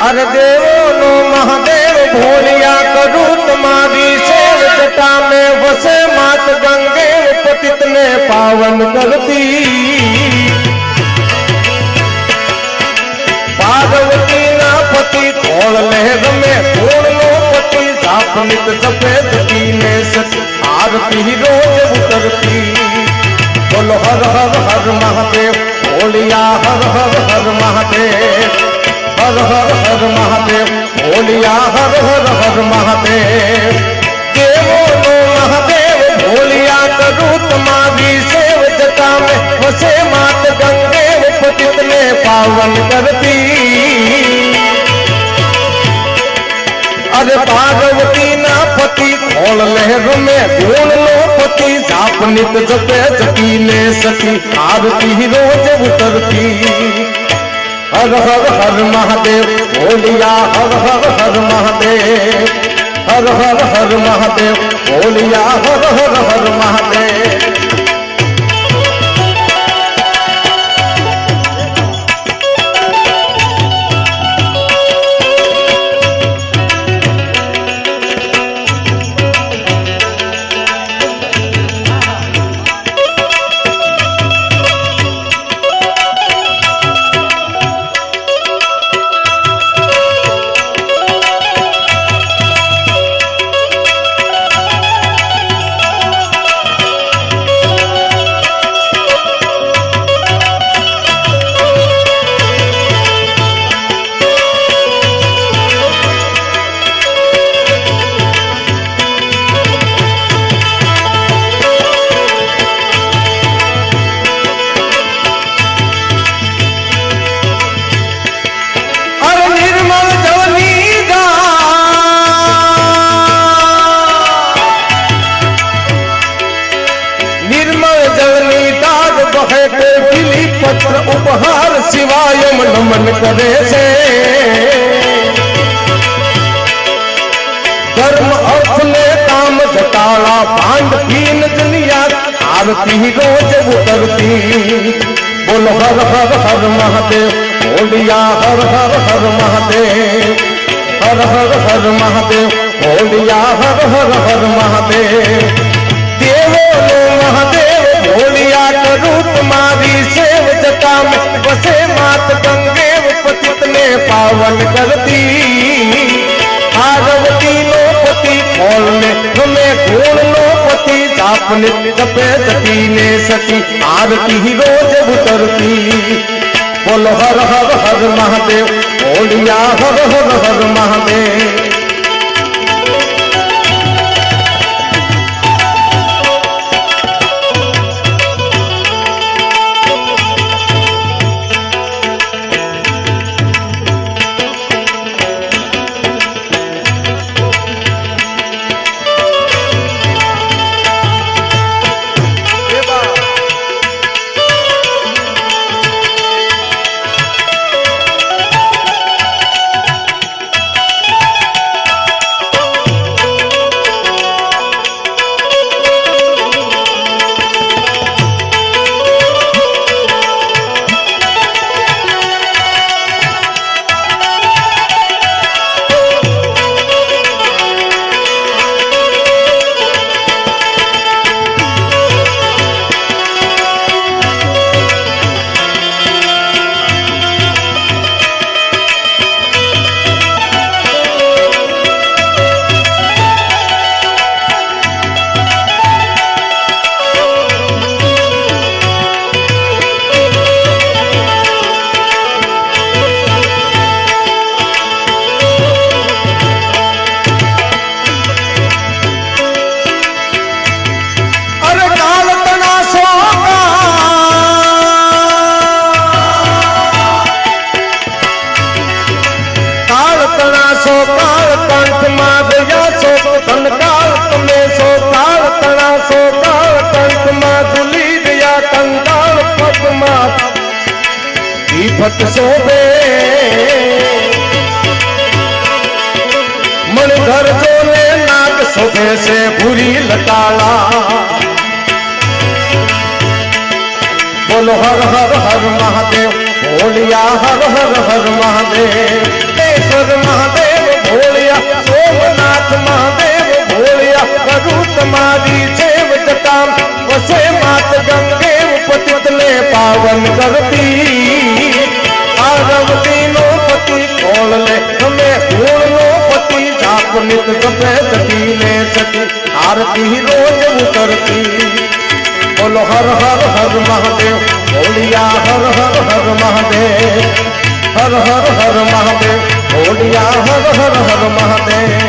अरे देवो नो महादेव भोलिया करूं तुम्हारी सेव जटा में वसे मात गंगे पतित ने पावन करती पार्वती ना पति खोल लहर में पूर्ण नो पति साप नित सफेद कीने सच आरती रोज उतरती बोलो हर हर हर महादेव भोलिया हर हर हर महादेव हर हर हर महादेव भोलिया हर हर हर महादेव देवो नो महादेव भोलिया करूं तुम्हारी सेव जटा में वसे मात गंगे पतित ने पावन करती अरे पार्वती ना पति खोल लहर में गुण लो पति साप नित जपे जकीले सती आरती रोज उतरती हर हर हर महादेव भोलिया हर हर हर महादेव हर हर हर महादेव भोलिया हर हर हर महादेव उपहार शिवाय नमन करे से धर्म अर्थ ने काम जटाला पांड पीन दुनिया आरती रोज उतरती बोलो हर हर हर महादेव भोलिया हर हर हर महादेव हर हर हर महादेव भोलिया हर हर हर महादेव देवो नो महादेव भोलिया करूं तुम्हारी सेव जटा में वसे मात गंगे पतित ने पावन करती पार्वती नो पति खोल में हमें गुण नो पति साप नित जपे जकीने सती आरती रोज उतरती बोलो हर हर हर महादेव भोलिया हर हर हर महादेव भट सोबे मन घर जोले नाग सोबे से बुरी लटाला बोलो हर हर हर महादेव भोलिया हर हर हर महादेव પૂન કરતી પાર્વતી નો પતિ કોળ લે ગમે ગુણ નો પતિ જાપ નિત જપે જપીને સતી આરતી રોજ ઉતરતી બોલો હર હર હર મહાદેવ બોલિયા હર હર હર મહાદેવ હર હર હર મહાદેવ બોલિયા હર હર હર મહાદેવ